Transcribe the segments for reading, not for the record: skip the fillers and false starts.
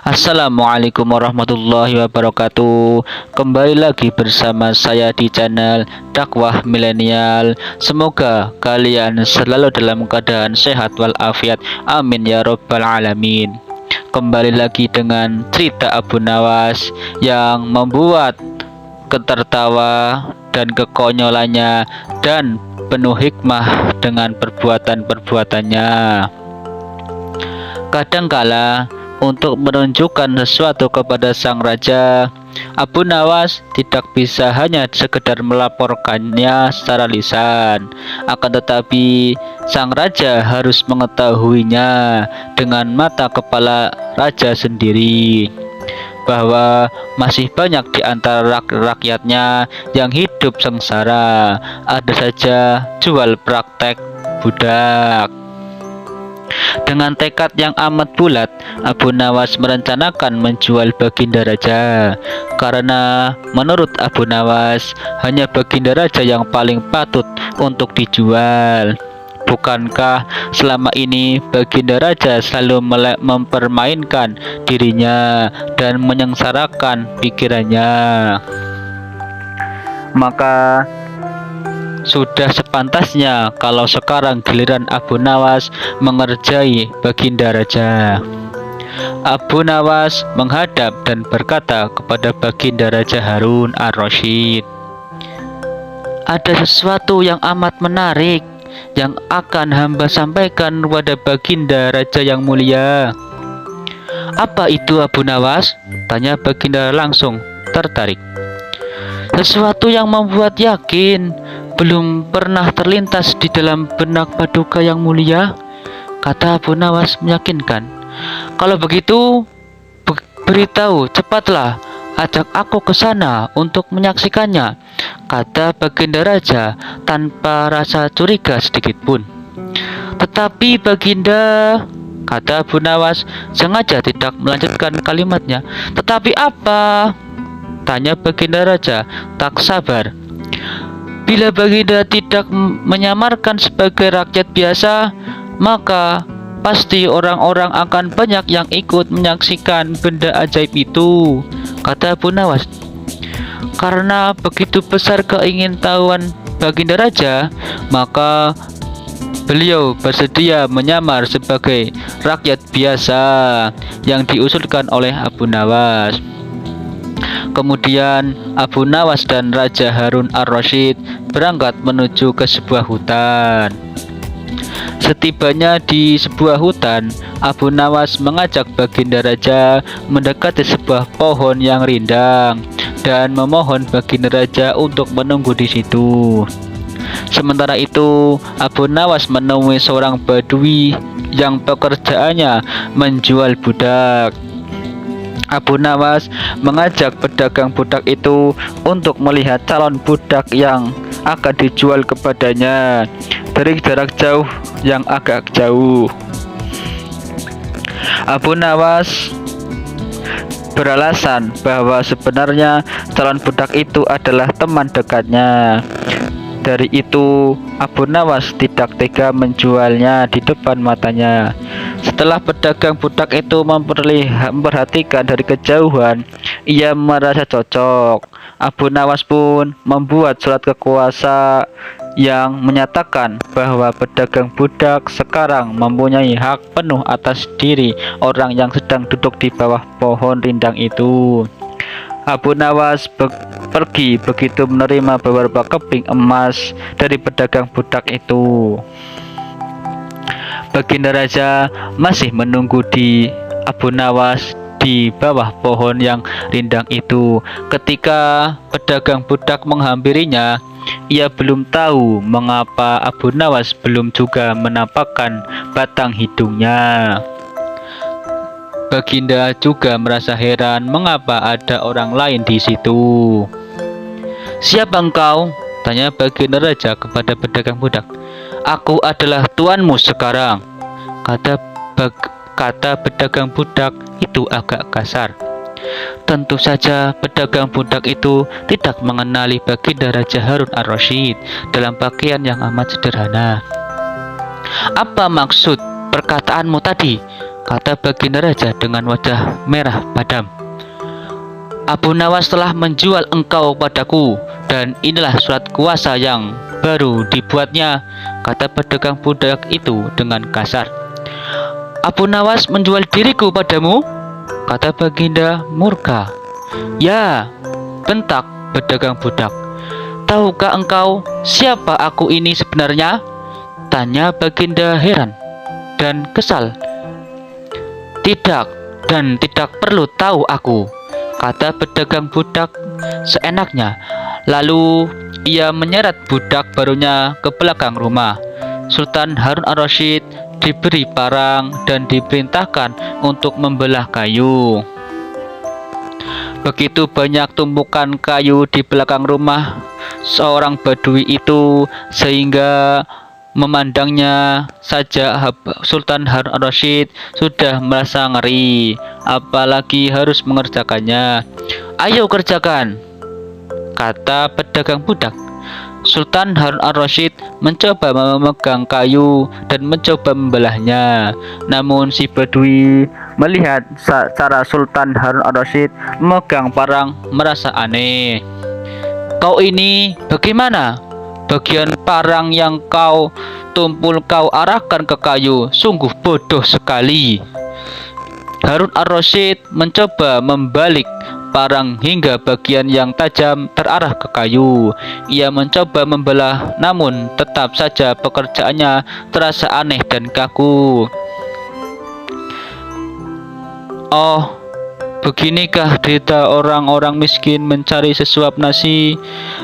Assalamualaikum warahmatullahi wabarakatuh. Kembali lagi bersama saya di channel Dakwah Milenial. Semoga kalian selalu dalam keadaan sehat walafiat. Amin ya robbal alamin. Kembali lagi dengan cerita Abu Nawas yang membuat ketertawa dan kekonyolannya dan penuh hikmah dengan perbuatan-perbuatannya. Kadangkala untuk menunjukkan sesuatu kepada sang raja, Abu Nawas tidak bisa hanya sekedar melaporkannya secara lisan, akan tetapi sang raja harus mengetahuinya dengan mata kepala raja sendiri, bahwa masih banyak di antara rakyatnya yang hidup sengsara, ada saja jual praktek budak. Dengan tekad yang amat bulat, Abu Nawas merencanakan menjual Baginda Raja, karena menurut Abu Nawas hanya Baginda Raja yang paling patut untuk dijual. Bukankah selama ini Baginda Raja selalu mempermainkan dirinya dan menyengsarakan pikirannya? Maka sudah sepantasnya kalau sekarang giliran Abu Nawas mengerjai Baginda Raja. Abu Nawas menghadap dan berkata kepada Baginda Raja Harun ar-Rasyid, "Ada sesuatu yang amat menarik yang akan hamba sampaikan kepada Baginda Raja yang mulia." "Apa itu, Abu Nawas?" tanya Baginda langsung tertarik. "Sesuatu yang membuat yakin belum pernah terlintas di dalam benak Paduka yang mulia," kata Abu Nawas meyakinkan. "Kalau begitu, beritahu cepatlah, ajak aku ke sana untuk menyaksikannya," kata Baginda Raja tanpa rasa curiga sedikit pun. "Tetapi Baginda," kata Abu Nawas sengaja tidak melanjutkan kalimatnya. "Tetapi apa?" tanya Baginda Raja tak sabar. "Bila Baginda tidak menyamarkan sebagai rakyat biasa, maka pasti orang-orang akan banyak yang ikut menyaksikan benda ajaib itu," kata Abu Nawas. Karena begitu besar keingintahuan Baginda Raja, maka beliau bersedia menyamar sebagai rakyat biasa yang diusulkan oleh Abu Nawas. Kemudian Abu Nawas dan Raja Harun ar-Rasyid berangkat menuju ke sebuah hutan. Setibanya di sebuah hutan, Abu Nawas mengajak Baginda Raja mendekati sebuah pohon yang rindang dan memohon Baginda Raja untuk menunggu di situ. Sementara itu, Abu Nawas menemui seorang badui yang pekerjaannya menjual budak. Abu Nawas mengajak pedagang budak itu untuk melihat calon budak yang akan dijual kepadanya dari jarak jauh yang agak jauh. Abu Nawas beralasan bahwa sebenarnya calon budak itu adalah teman dekatnya. Dari itu, Abu Nawas tidak tega menjualnya di depan matanya. Setelah pedagang budak itu memperhatikan dari kejauhan, ia merasa cocok. Abu Nawas pun membuat surat ke kuasa yang menyatakan bahwa pedagang budak sekarang mempunyai hak penuh atas diri orang yang sedang duduk di bawah pohon rindang itu. Abu Nawas pergi begitu menerima beberapa keping emas dari pedagang budak itu. Baginda Raja masih menunggu di Abu Nawas di bawah pohon yang rindang itu. Ketika pedagang budak menghampirinya, ia belum tahu mengapa Abu Nawas belum juga menampakkan batang hidungnya. Baginda juga merasa heran mengapa ada orang lain di situ. "Siapa engkau?" tanya Baginda Raja kepada pedagang budak. "Aku adalah tuanmu sekarang," kata pedagang budak itu agak kasar. Tentu saja pedagang budak itu tidak mengenali Baginda Raja Harun ar-Rasyid dalam pakaian yang amat sederhana. "Apa maksud perkataanmu tadi?" kata baginda raja dengan wajah merah padam. Abu Nawas telah menjual engkau padaku, dan inilah surat kuasa yang baru dibuatnya, kata pedagang budak itu dengan kasar. Abu Nawas menjual diriku padamu, kata baginda murka. Ya, bentak pedagang budak. Tahukah engkau siapa aku ini sebenarnya? Tanya baginda heran dan kesal. Tidak, dan tidak perlu tahu aku, kata pedagang budak seenaknya. Lalu ia menyeret budak barunya ke belakang rumah. Sultan Harun ar-Rasyid diberi parang dan diperintahkan untuk membelah kayu. Begitu banyak tumpukan kayu di belakang rumah seorang Badui itu, sehingga memandangnya saja Sultan Harun ar-Rasyid sudah merasa ngeri, apalagi harus mengerjakannya. Ayo kerjakan, kata pedagang budak. Sultan Harun ar-Rasyid mencoba memegang kayu dan mencoba membelahnya. Namun si Badui melihat cara Sultan Harun ar-Rasyid memegang parang merasa aneh. Kau ini bagaimana? Bagian parang yang kau tumpul kau arahkan ke kayu, sungguh bodoh sekali. Harun ar-Rasyid mencoba membalik parang hingga bagian yang tajam terarah ke kayu. Ia mencoba membelah, namun tetap saja pekerjaannya terasa aneh dan kaku. Oh, beginikah derita orang-orang miskin mencari sesuap nasi?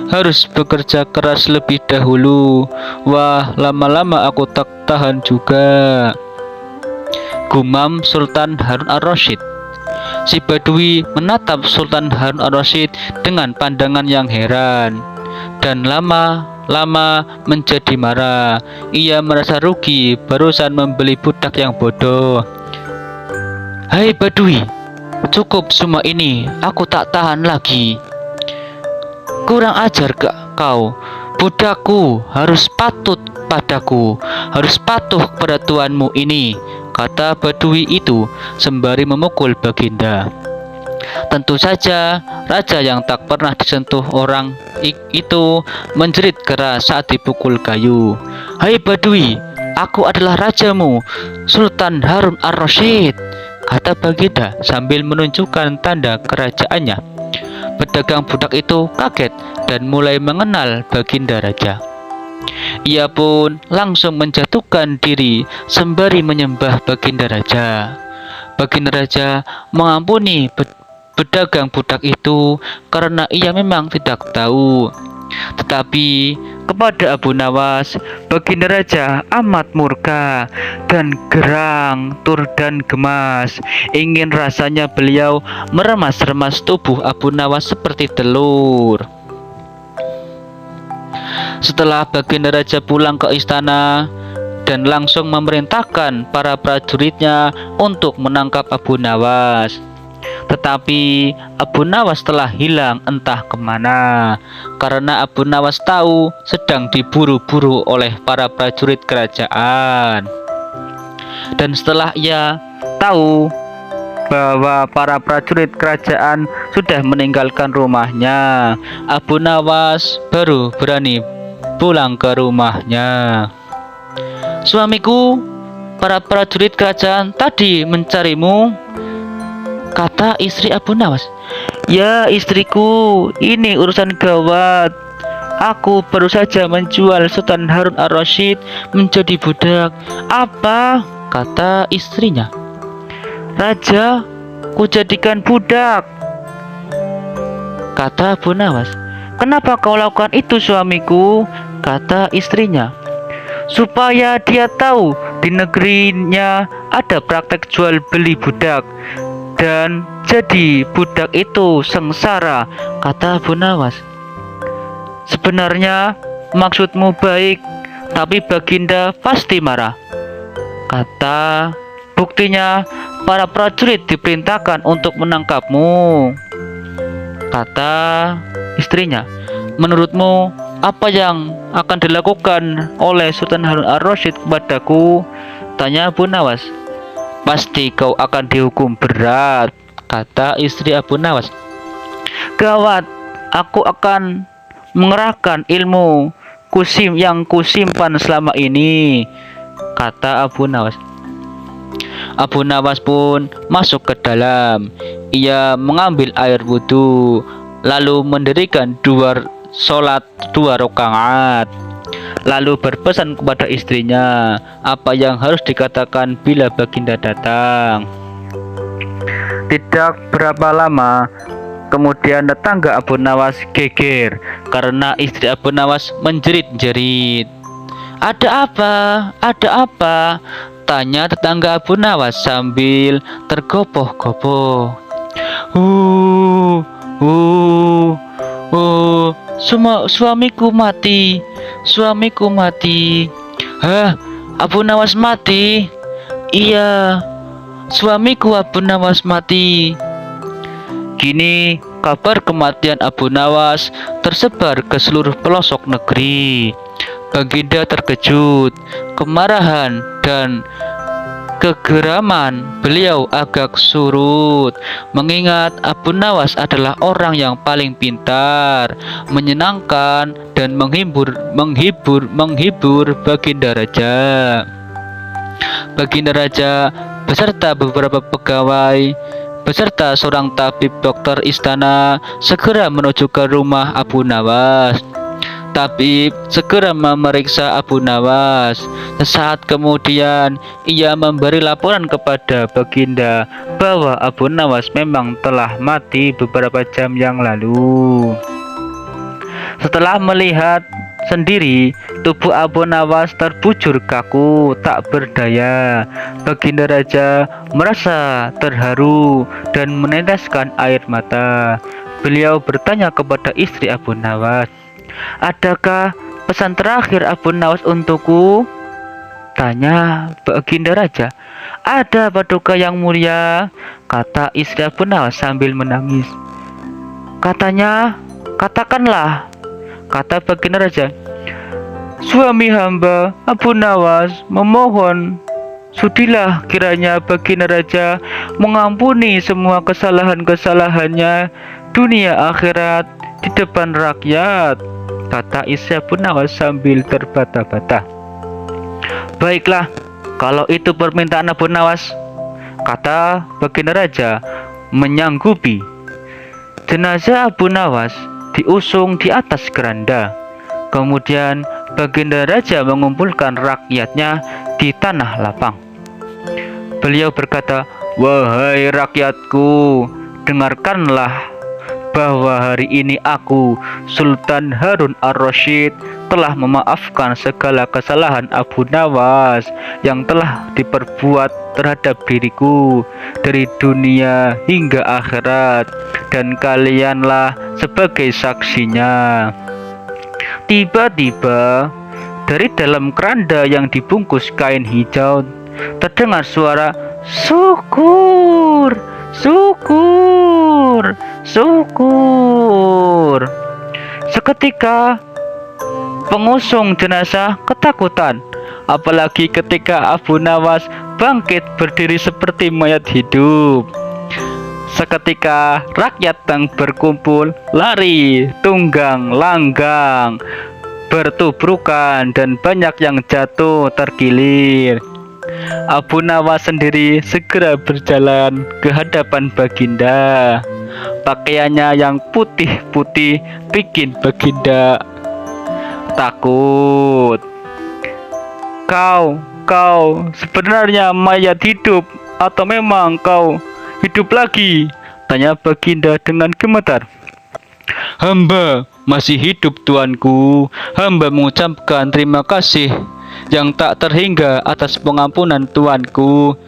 Harus bekerja keras lebih dahulu. Wah, lama-lama aku tak tahan juga, gumam Sultan Harun ar-Rasyid. Si Badui menatap Sultan Harun ar-Rasyid dengan pandangan yang heran, dan lama-lama menjadi marah. Ia merasa rugi barusan membeli budak yang bodoh. Hai Badui, cukup semua ini, aku tak tahan lagi. Kurang ajar gak kau? Budakku harus patut padaku, harus patuh kepada tuanmu ini, kata Badui itu sembari memukul baginda. Tentu saja raja yang tak pernah disentuh orang itu menjerit keras saat dipukul kayu. Hai Badui, aku adalah rajamu, Sultan Harun ar-Rasyid, kata baginda sambil menunjukkan tanda kerajaannya. Pedagang budak itu kaget dan mulai mengenal baginda raja. Ia pun langsung menjatuhkan diri sembari menyembah baginda raja. Baginda raja mengampuni pedagang budak itu karena ia memang tidak tahu. Tetapi kepada Abu Nawas, baginda raja amat murka dan gerang, tur dan gemas. Ingin rasanya beliau meremas-remas tubuh Abu Nawas seperti telur. Setelah baginda raja pulang ke istana dan langsung memerintahkan para prajuritnya untuk menangkap Abu Nawas. Tetapi Abu Nawas telah hilang entah kemana, karena Abu Nawas tahu sedang diburu-buru oleh para prajurit kerajaan. Dan setelah ia tahu bahwa para prajurit kerajaan sudah meninggalkan rumahnya, Abu Nawas baru berani pulang ke rumahnya. Suamiku, para prajurit kerajaan tadi mencarimu, kata istri Abu Nawas. Ya istriku, ini urusan gawat. Aku baru saja menjual Sultan Harun ar-Rasyid menjadi budak. Apa? Kata istrinya. Raja, kujadikan budak, kata Abu Nawas. Kenapa kau lakukan itu suamiku? Kata istrinya. Supaya dia tahu di negerinya ada praktek jual beli budak, dan jadi budak itu sengsara, kata Abu Nawas. Sebenarnya maksudmu baik, tapi baginda pasti marah, kata. Buktinya para prajurit diperintahkan untuk menangkapmu, kata istrinya. Menurutmu apa yang akan dilakukan oleh Sultan Harun ar-Rasyid kepadaku? Tanya Abu Nawas. pasti kau akan dihukum berat, kata istri Abu Nawas. Gawat, aku akan mengerahkan ilmu yang kusimpan selama ini, kata Abu Nawas. Abu Nawas pun masuk ke dalam. Ia mengambil air wudhu, lalu mendirikan sholat 2 rakaat. Lalu berpesan kepada istrinya apa yang harus dikatakan bila baginda datang. Tidak berapa lama kemudian tetangga Abu Nawas geger karena istri Abu Nawas menjerit-jerit. Ada apa? Ada apa? Tanya tetangga Abu Nawas sambil tergopoh-gopoh. Suamiku mati. Suamiku mati. Hah? Abu Nawas mati? Iya, suamiku Abu Nawas mati. Kini kabar kematian Abu Nawas tersebar ke seluruh pelosok negeri. Baginda terkejut, kemarahan dan kegeraman beliau agak surut, mengingat Abu Nawas adalah orang yang paling pintar, menyenangkan dan menghibur Baginda Raja. Baginda Raja beserta beberapa pegawai beserta seorang tabib dokter istana segera menuju ke rumah Abu Nawas. Tabib segera memeriksa Abu Nawas. Sesaat kemudian ia memberi laporan kepada Baginda bahwa Abu Nawas memang telah mati beberapa jam yang lalu. Setelah melihat sendiri, tubuh Abu Nawas terbujur kaku, tak berdaya. Baginda Raja merasa terharu dan meneteskan air mata. Beliau bertanya kepada istri Abu Nawas, adakah pesan terakhir Abu Nawas untukku? Tanya Baginda Raja. Ada, Paduka yang mulia, kata istri Abu Nawas sambil menangis. Katakanlah, kata Baginda Raja. Suami hamba Abu Nawas memohon, sudilah kiranya Baginda Raja mengampuni semua kesalahan-kesalahannya dunia akhirat di depan rakyat, kata istri Abu Nawas sambil terbata-bata. Baiklah, kalau itu permintaan Abu Nawas, kata Baginda Raja menyanggupi. Jenazah Abu Nawas diusung di atas keranda. Kemudian Baginda Raja mengumpulkan rakyatnya di tanah lapang. Beliau berkata, wahai rakyatku, dengarkanlah bahwa hari ini aku, Sultan Harun ar-Rasyid, telah memaafkan segala kesalahan Abu Nawas yang telah diperbuat terhadap diriku dari dunia hingga akhirat, dan kalianlah sebagai saksinya. Tiba-tiba dari dalam keranda yang dibungkus kain hijau terdengar suara syukur, syukur, syukur. Seketika pengusung jenazah ketakutan, apalagi ketika Abu Nawas bangkit berdiri seperti mayat hidup. Seketika rakyat yang berkumpul lari tunggang langgang, bertubrukan, dan banyak yang jatuh tergilir. Abu Nawas sendiri segera berjalan ke hadapan Baginda. Pakaiannya yang putih-putih bikin Baginda takut. Kau sebenarnya mayat hidup atau memang kau hidup lagi? Tanya Baginda dengan gemetar. Hamba masih hidup, tuanku. Hamba mengucapkan terima kasih yang tak terhingga atas pengampunan tuanku.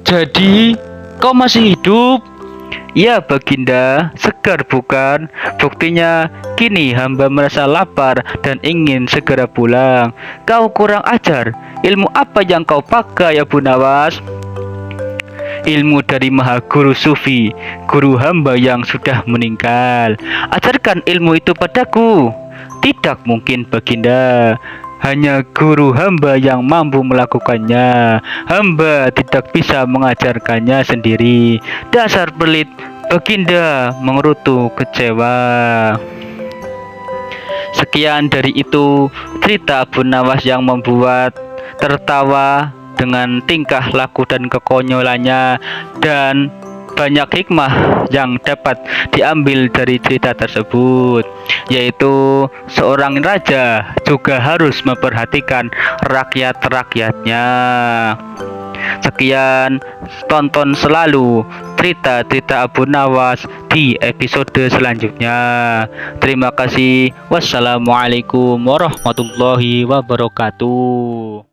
Jadi kau masih hidup? Ya Baginda, segar bukan? Buktinya kini hamba merasa lapar dan ingin segera pulang. Kau kurang ajar. Ilmu apa yang kau pakai, Abu Nawas? Ilmu dari Maha Guru Sufi, guru hamba yang sudah meninggal. Ajarkan ilmu itu padaku. Tidak mungkin Baginda. hanya guru hamba yang mampu melakukannya. Hamba tidak bisa mengajarkannya sendiri. Dasar pelit, Baginda mengerutu kecewa. Sekian dari itu cerita Abu Nawas yang membuat tertawa dengan tingkah laku dan kekonyolannya, dan banyak hikmah yang dapat diambil dari cerita tersebut, yaitu seorang raja juga harus memperhatikan rakyat-rakyatnya. Sekian, tonton selalu cerita-cerita Abu Nawas di episode selanjutnya. Terima kasih. Wassalamualaikum warahmatullahi wabarakatuh.